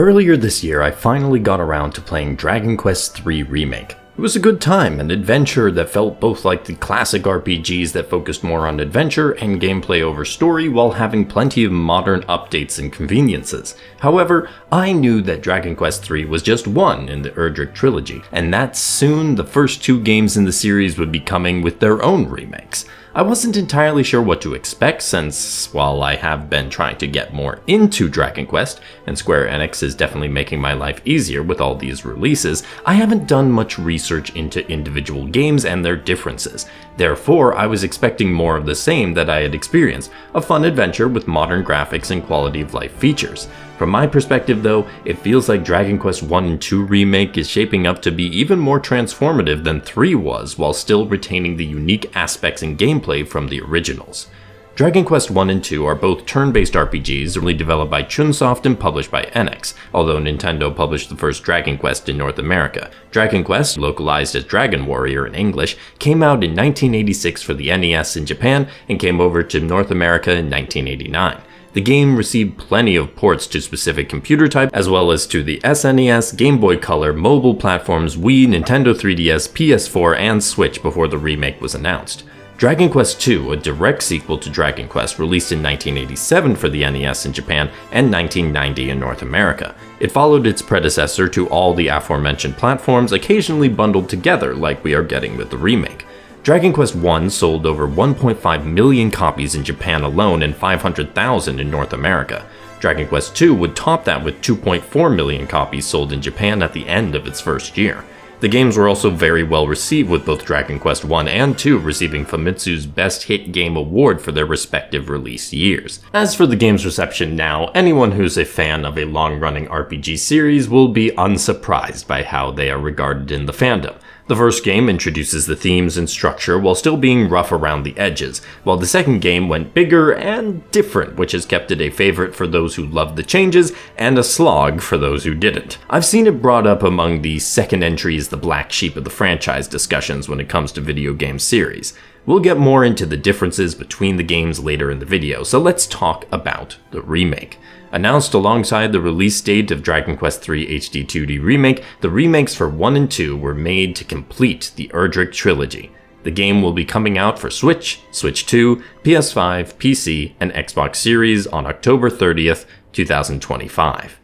Earlier this year, I finally got around to playing Dragon Quest III Remake. It was a good time, an adventure that felt both like the classic RPGs that focused more on adventure and gameplay over story while having plenty of modern updates and conveniences. However, I knew that Dragon Quest III was just one in the Erdrick trilogy, and that soon the first two games in the series would be coming with their own remakes. I wasn't entirely sure what to expect since, while I have been trying to get more into Dragon Quest, and Square Enix is definitely making my life easier with all these releases, I haven't done much research into individual games and their differences. Therefore, I was expecting more of the same that I had experienced, a fun adventure with modern graphics and quality of life features. From my perspective though, it feels like Dragon Quest I and II Remake is shaping up to be even more transformative than 3 was, while still retaining the unique aspects and gameplay from the originals. Dragon Quest I and II are both turn-based RPGs originally developed by Chunsoft and published by Enix, although Nintendo published the first Dragon Quest in North America. Dragon Quest, localized as Dragon Warrior in English, came out in 1986 for the NES in Japan and came over to North America in 1989. The game received plenty of ports to specific computer types, as well as to the SNES, Game Boy Color, mobile platforms, Wii, Nintendo 3DS, PS4, and Switch before the remake was announced. Dragon Quest II, a direct sequel to Dragon Quest, released in 1987 for the NES in Japan and 1990 in North America. It followed its predecessor to all the aforementioned platforms, occasionally bundled together like we are getting with the remake. Dragon Quest I sold over 1.5 million copies in Japan alone and 500,000 in North America. Dragon Quest II would top that with 2.4 million copies sold in Japan at the end of its first year. The games were also very well received, with both Dragon Quest I and II receiving Famitsu's Best Hit Game Award for their respective release years. As for the game's reception now, anyone who's a fan of a long-running RPG series will be unsurprised by how they are regarded in the fandom. The first game introduces the themes and structure while still being rough around the edges, while the second game went bigger and different, which has kept it a favorite for those who loved the changes and a slog for those who didn't. I've seen it brought up among the second entry as the black sheep of the franchise discussions when it comes to video game series. We'll get more into the differences between the games later in the video, so let's talk about the remake. Announced alongside the release date of Dragon Quest III HD-2D Remake, the remakes for 1 and 2 were made to complete the Erdrick trilogy. The game will be coming out for Switch, Switch 2, PS5, PC, and Xbox Series on October 30th, 2025.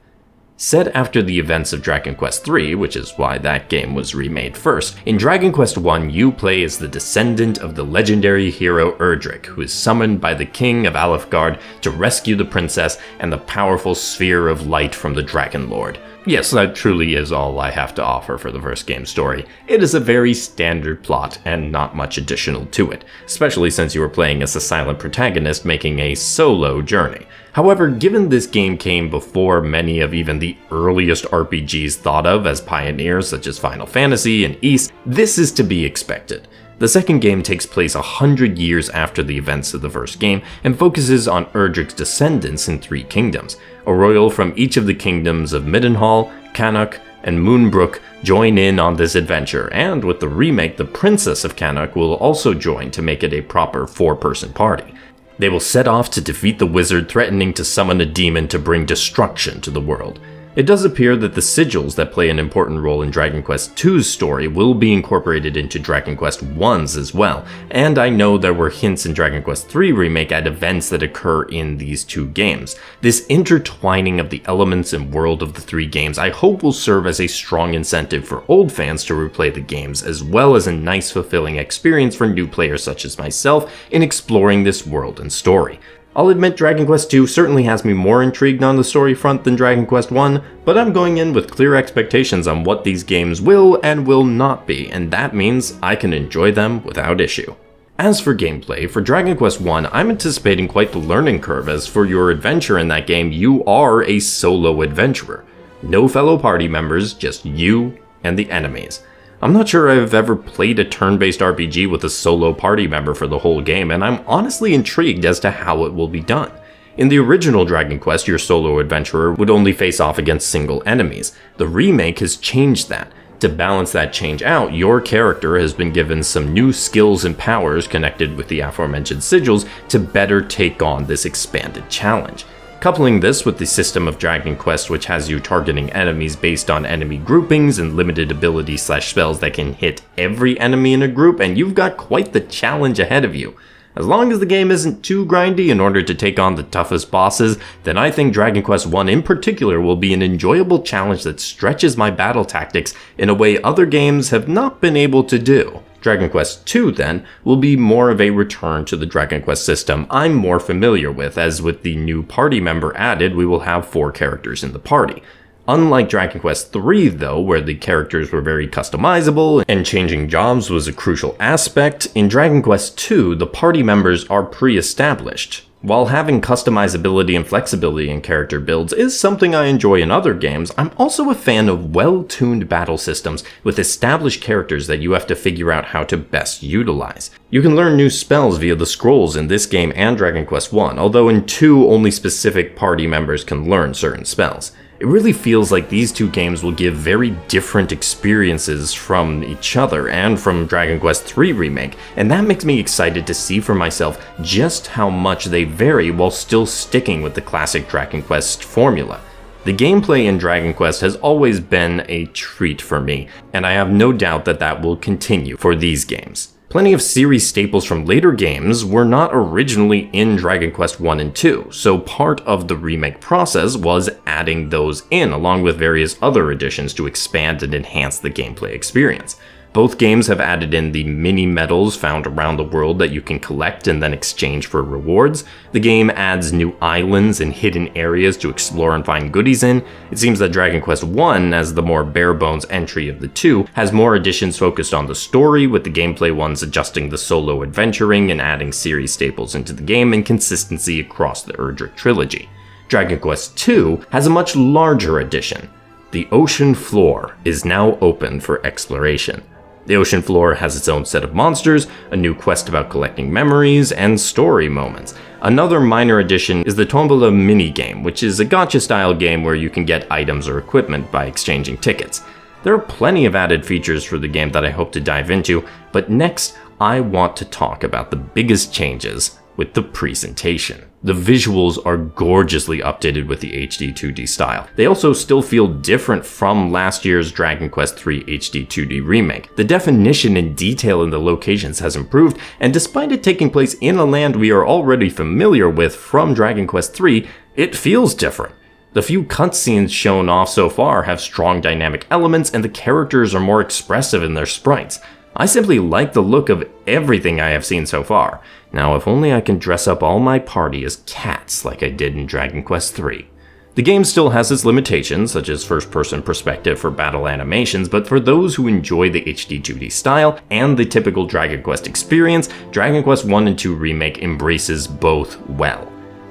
Set after the events of Dragon Quest III, which is why that game was remade first, in Dragon Quest I you play as the descendant of the legendary hero Erdrick, who is summoned by the king of Alefgard to rescue the princess and the powerful sphere of light from the Dragon Lord. Yes, that truly is all I have to offer for the first game's story. It is a very standard plot and not much additional to it, especially since you are playing as a silent protagonist making a solo journey. However, given this game came before many of even the earliest RPGs thought of as pioneers such as Final Fantasy and Ys, this is to be expected. The second game takes place 100 years after the events of the first game and focuses on Erdrick's descendants in 3 kingdoms. A royal from each of the kingdoms of Middenhall, Cannock, and Moonbrook join in on this adventure, and with the remake, the princess of Cannock will also join to make it a proper 4-person party. They will set off to defeat the wizard threatening to summon a demon to bring destruction to the world. It does appear that the sigils that play an important role in Dragon Quest II's story will be incorporated into Dragon Quest I's as well, and I know there were hints in Dragon Quest III Remake at events that occur in these 2 games. This intertwining of the elements and world of the 3 games I hope will serve as a strong incentive for old fans to replay the games, as well as a nice fulfilling experience for new players such as myself in exploring this world and story. I'll admit Dragon Quest II certainly has me more intrigued on the story front than Dragon Quest I, but I'm going in with clear expectations on what these games will and will not be, and that means I can enjoy them without issue. As for gameplay, for Dragon Quest I, I'm anticipating quite the learning curve, as for your adventure in that game, you are a solo adventurer. No fellow party members, just you and the enemies. I'm not sure I've ever played a turn-based RPG with a solo party member for the whole game, and I'm honestly intrigued as to how it will be done. In the original Dragon Quest, your solo adventurer would only face off against single enemies. The remake has changed that. To balance that change out, your character has been given some new skills and powers connected with the aforementioned sigils to better take on this expanded challenge. Coupling this with the system of Dragon Quest, which has you targeting enemies based on enemy groupings and limited abilities/spells that can hit every enemy in a group, and you've got quite the challenge ahead of you. As long as the game isn't too grindy in order to take on the toughest bosses, then I think Dragon Quest I in particular will be an enjoyable challenge that stretches my battle tactics in a way other games have not been able to do. Dragon Quest II, then, will be more of a return to the Dragon Quest system I'm more familiar with, as with the new party member added, we will have 4 characters in the party. Unlike Dragon Quest III, though, where the characters were very customizable and changing jobs was a crucial aspect, in Dragon Quest II, the party members are pre-established. While having customizability and flexibility in character builds is something I enjoy in other games, I'm also a fan of well-tuned battle systems with established characters that you have to figure out how to best utilize. You can learn new spells via the scrolls in this game and Dragon Quest I, although in 2 only specific party members can learn certain spells. It really feels like these 2 games will give very different experiences from each other and from Dragon Quest III Remake, and that makes me excited to see for myself just how much they vary while still sticking with the classic Dragon Quest formula. The gameplay in Dragon Quest has always been a treat for me, and I have no doubt that that will continue for these games. Plenty of series staples from later games were not originally in Dragon Quest I and II, so part of the remake process was adding those in, along with various other additions to expand and enhance the gameplay experience. Both games have added in the mini medals found around the world that you can collect and then exchange for rewards. The game adds new islands and hidden areas to explore and find goodies in. It seems that Dragon Quest I, as the more bare-bones entry of the two, has more additions focused on the story, with the gameplay ones adjusting the solo adventuring and adding series staples into the game and consistency across the Erdrick trilogy. Dragon Quest II has a much larger addition. The ocean floor is now open for exploration. The ocean floor has its own set of monsters, a new quest about collecting memories, and story moments. Another minor addition is the Tombola minigame, which is a gacha-style game where you can get items or equipment by exchanging tickets. There are plenty of added features for the game that I hope to dive into, but next I want to talk about the biggest changes with the presentation. The visuals are gorgeously updated with the HD-2D style. They also still feel different from last year's Dragon Quest III HD-2D Remake. The definition and detail in the locations has improved, and despite it taking place in a land we are already familiar with from Dragon Quest III, it feels different. The few cutscenes shown off so far have strong dynamic elements, and the characters are more expressive in their sprites. I simply like the look of everything I have seen so far. Now, if only I can dress up all my party as cats like I did in Dragon Quest III. The game still has its limitations, such as first-person perspective for battle animations, but for those who enjoy the HD-2D style and the typical Dragon Quest experience, Dragon Quest I and II Remake embraces both well.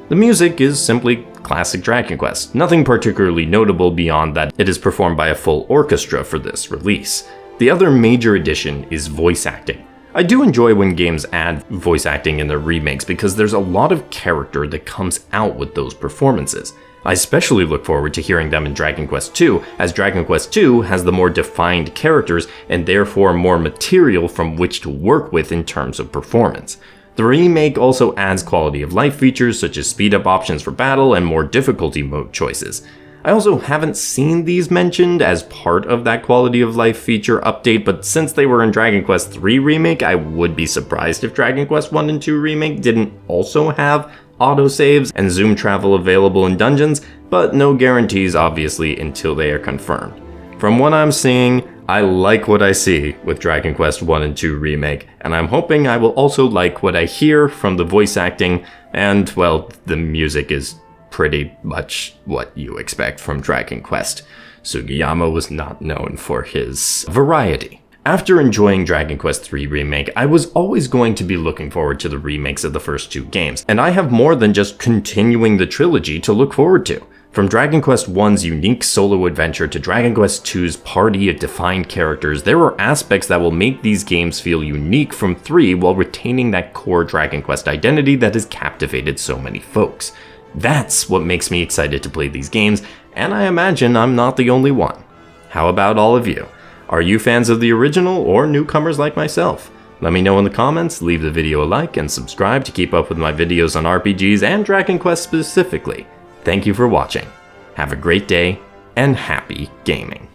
The music is simply classic Dragon Quest, nothing particularly notable beyond that it is performed by a full orchestra for this release. The other major addition is voice acting. I do enjoy when games add voice acting in their remakes because there's a lot of character that comes out with those performances. I especially look forward to hearing them in Dragon Quest II, as Dragon Quest II has the more defined characters and therefore more material from which to work with in terms of performance. The remake also adds quality of life features such as speed up options for battle and more difficulty mode choices. I also haven't seen these mentioned as part of that quality of life feature update, but since they were in Dragon Quest III Remake, I would be surprised if Dragon Quest I and II Remake didn't also have autosaves and zoom travel available in dungeons, but no guarantees obviously until they are confirmed. From what I'm seeing, I like what I see with Dragon Quest I and II Remake, and I'm hoping I will also like what I hear from the voice acting, and, well, the music is pretty much what you expect from Dragon Quest. Sugiyama was not known for his variety. After enjoying Dragon Quest III Remake, I was always going to be looking forward to the remakes of the first 2 games, and I have more than just continuing the trilogy to look forward to. From Dragon Quest I's unique solo adventure to Dragon Quest II's party of defined characters, there are aspects that will make these games feel unique from 3 while retaining that core Dragon Quest identity that has captivated so many folks. That's what makes me excited to play these games, and I imagine I'm not the only one. How about all of you? Are you fans of the original or newcomers like myself? Let me know in the comments, leave the video a like, and subscribe to keep up with my videos on RPGs and Dragon Quest specifically. Thank you for watching. Have a great day, and happy gaming.